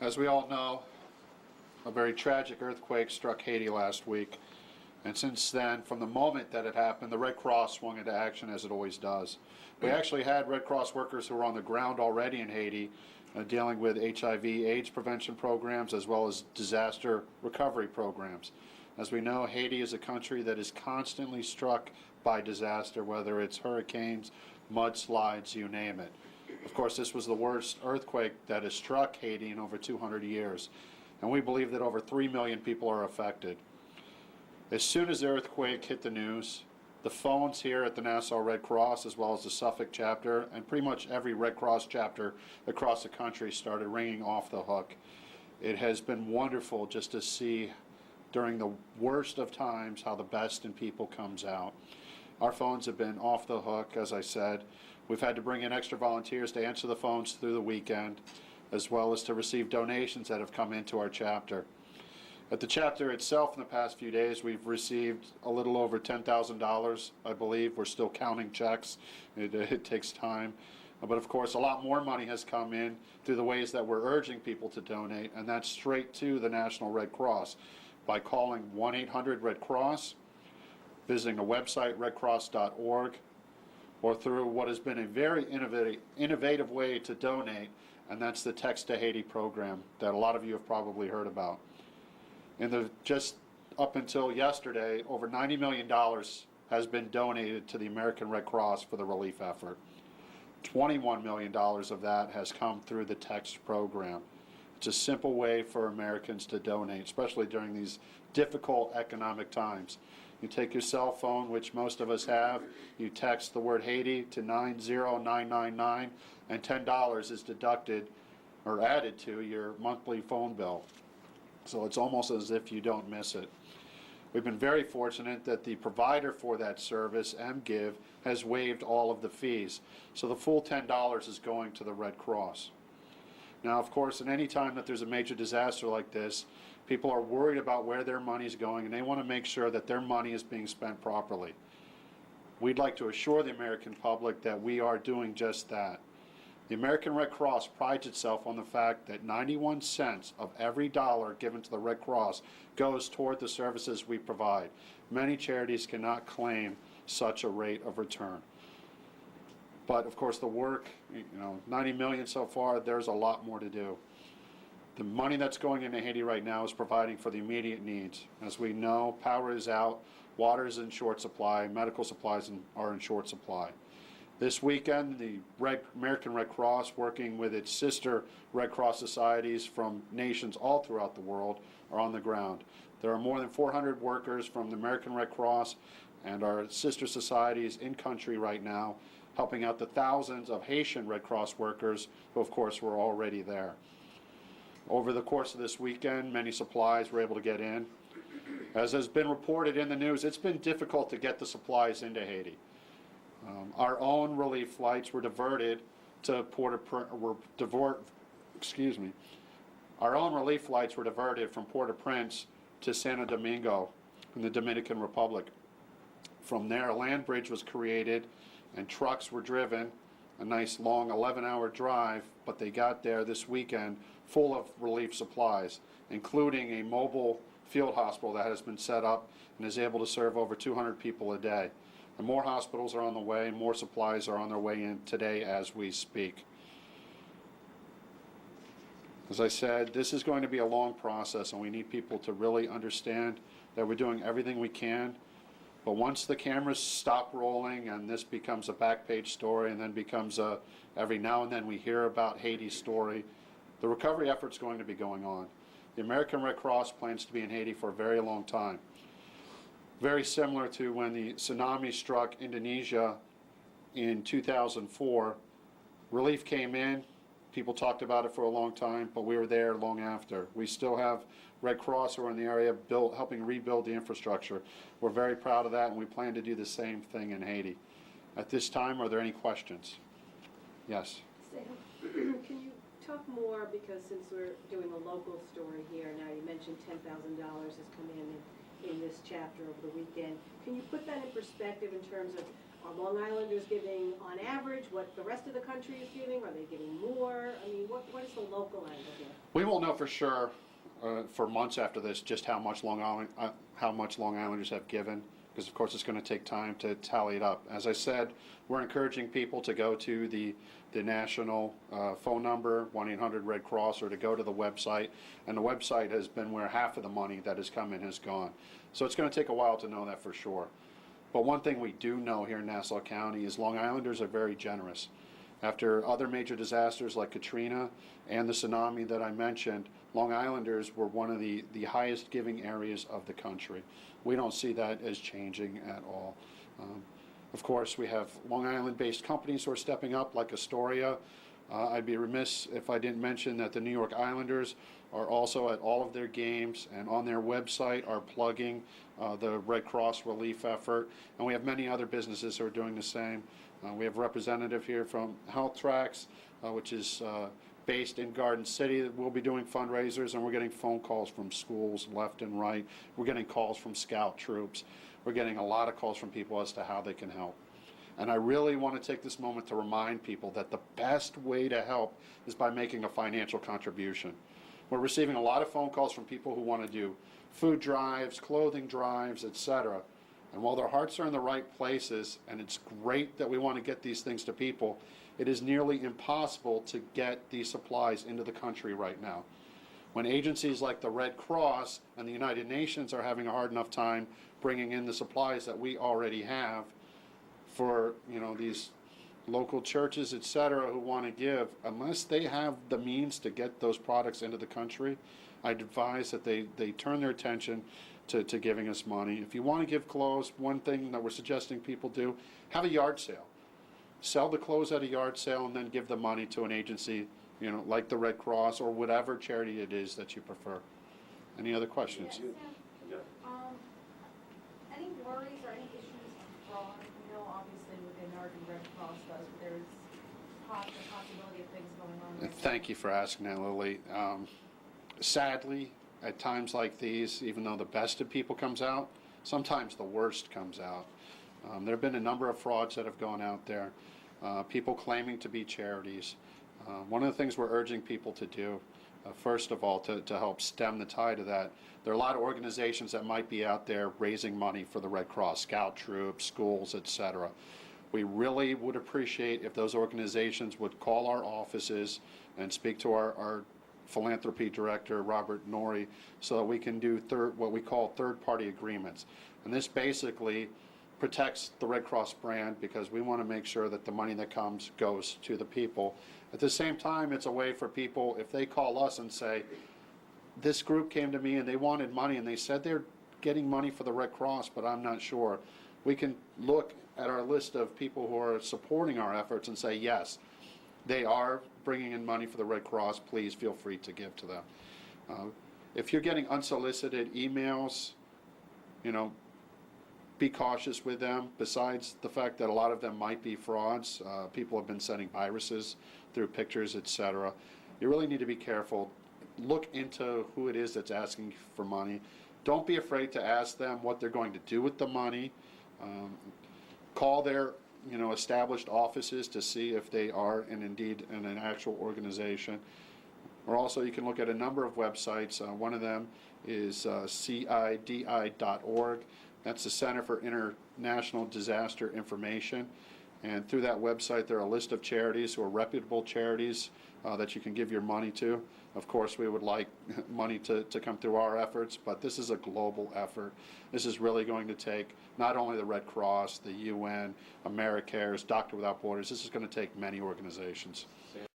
As we all know, a very tragic earthquake struck Haiti last week, and since then, from the moment that it happened, the Red Cross swung into action as it always does. We actually had Red Cross workers who were on the ground already in Haiti dealing with HIV/AIDS prevention programs as well as disaster recovery programs. As we know, Haiti is a country that is constantly struck by disaster, whether it's hurricanes, mudslides, you name it. Of course, this was the worst earthquake that has struck Haiti in over 200 years, and we believe that over 3 million people are affected. As soon as the earthquake hit the news, the phones here at the Nassau Red Cross, as well as the Suffolk chapter, and pretty much every Red Cross chapter across the country started ringing off the hook. It has been wonderful just to see during the worst of times how the best in people comes out. Our phones have been off the hook, as I said. We've had to bring in extra volunteers to answer the phones through the weekend, as well as to receive donations that have come into our chapter. At the chapter itself in the past few days, we've received a little over $10,000, I believe. We're still counting checks. It takes time. But of course, a lot more money has come in through the ways that we're urging people to donate, and that's straight to the National Red Cross by calling 1-800-RED-CROSS, visiting the website redcross.org, or through what has been a very innovative way to donate, and that's the Text to Haiti program that a lot of you have probably heard about. Just up until yesterday, over $90 million has been donated to the American Red Cross for the relief effort. $21 million of that has come through the Text program. It's a simple way for Americans to donate, especially during these difficult economic times. You take your cell phone, which most of us have, you text the word Haiti to 90999, and $10 is deducted or added to your monthly phone bill. So it's almost as if you don't miss it. We've been very fortunate that the provider for that service, MGive, has waived all of the fees. So the full $10 is going to the Red Cross. Now, of course, at any time that there's a major disaster like this, people are worried about where their money is going, and they want to make sure that their money is being spent properly. We'd like to assure the American public that we are doing just that. The American Red Cross prides itself on the fact that 91 cents of every dollar given to the Red Cross goes toward the services we provide. Many charities cannot claim such a rate of return. But of course the work, 90 million so far, there's a lot more to do. The money that's going into Haiti right now is providing for the immediate needs. As we know, power is out, water is in short supply, medical supplies are in short supply. This weekend, the American Red Cross, working with its sister Red Cross societies from nations all throughout the world, are on the ground. There are more than 400 workers from the American Red Cross and our sister societies in country right now, helping out the thousands of Haitian Red Cross workers who, of course, were already there. Over the course of this weekend, many supplies were able to get in. As has been reported in the news, it's been difficult to get the supplies into Haiti. Our own relief flights were diverted to Our own relief flights were diverted from Port-au-Prince to Santo Domingo in the Dominican Republic. From there, a land bridge was created and trucks were driven, a nice long 11-hour drive, but they got there this weekend full of relief supplies, including a mobile field hospital that has been set up and is able to serve over 200 people a day. And more hospitals are on the way, and more supplies are on their way in today as we speak. As I said, this is going to be a long process, and we need people to really understand that we're doing everything we can. But once the cameras stop rolling and this becomes a back page story and then becomes every now and then we hear about Haiti's story, the recovery effort's going to be going on. The American Red Cross plans to be in Haiti for a very long time. Very similar to when the tsunami struck Indonesia in 2004. Relief came in, people talked about it for a long time, but we were there long after. We still have Red Cross who are in the area helping rebuild the infrastructure. We're very proud of that, and we plan to do the same thing in Haiti. At this time, are there any questions? Yes? Sam, can you talk more, because since we're doing a local story here now, you mentioned $10,000 has come in, and in this chapter over the weekend. Can you put that in perspective in terms of, are Long Islanders giving on average what the rest of the country is giving? Are they giving more? I mean, what is the local angle here? We won't know for sure for months after this just how much Long Islanders have given, because of course it's going to take time to tally it up. As I said, we're encouraging people to go to the national phone number, 1-800-RED Cross, or to go to the website, and the website has been where half of the money that has come in has gone. So it's going to take a while to know that for sure. But one thing we do know here in Nassau County is Long Islanders are very generous. After other major disasters like Katrina and the tsunami that I mentioned, Long Islanders were one of the highest giving areas of the country. We don't see that as changing at all. Of course, we have Long Island-based companies who are stepping up, like Astoria. I'd be remiss if I didn't mention that the New York Islanders are also at all of their games and on their website are plugging the Red Cross relief effort. And we have many other businesses who are doing the same. We have a representative here from Health Tracks, which is based in Garden City. We'll be doing fundraisers, and we're getting phone calls from schools left and right. We're getting calls from scout troops. We're getting a lot of calls from people as to how they can help. And I really want to take this moment to remind people that the best way to help is by making a financial contribution. We're receiving a lot of phone calls from people who want to do food drives, clothing drives, etc. And while their hearts are in the right places, and it's great that we want to get these things to people, it is nearly impossible to get these supplies into the country right now. When agencies like the Red Cross and the United Nations are having a hard enough time bringing in the supplies that we already have for, these local churches, etc., who want to give, unless they have the means to get those products into the country, I'd advise that they turn their attention to giving us money. If you want to give clothes, one thing that we're suggesting people do, have a yard sale. Sell the clothes at a yard sale and then give the money to an agency, like the Red Cross or whatever charity it is that you prefer. Any other questions? Yes, Sam, any worries or any issues of fraud? We know obviously what the American Red Cross does, but there's the possibility of things going on. Right Thank now. you for asking that, Lily. Sadly, at times like these, even though the best of people comes out, sometimes the worst comes out. There have been a number of frauds that have gone out there, people claiming to be charities. One of the things we're urging people to do, first of all, to help stem the tide of that, there are a lot of organizations that might be out there raising money for the Red Cross, scout troops, schools, etc. We really would appreciate if those organizations would call our offices and speak to our philanthropy director, Robert Norrie, so that we can do what we call third-party agreements. And this basically protects the Red Cross brand, because we want to make sure that the money that comes goes to the people. At the same time, it's a way for people, if they call us and say, this group came to me and they wanted money and they said they're getting money for the Red Cross, but I'm not sure, we can look at our list of people who are supporting our efforts and say, yes, they are bringing in money for the Red Cross, please feel free to give to them. If you're getting unsolicited emails, be cautious with them. Besides the fact that a lot of them might be frauds, people have been sending viruses through pictures, etc. You really need to be careful. Look into who it is that's asking for money. Don't be afraid to ask them what they're going to do with the money. Call their established offices to see if they are indeed in an actual organization. Or also you can look at a number of websites. One of them is CIDI.org. That's the Center for International Disaster Information. And through that website, there are a list of charities who are reputable charities that you can give your money to. Of course, we would like money to come through our efforts, but this is a global effort. This is really going to take not only the Red Cross, the UN, AmeriCares, Doctor Without Borders. This is going to take many organizations. Sam,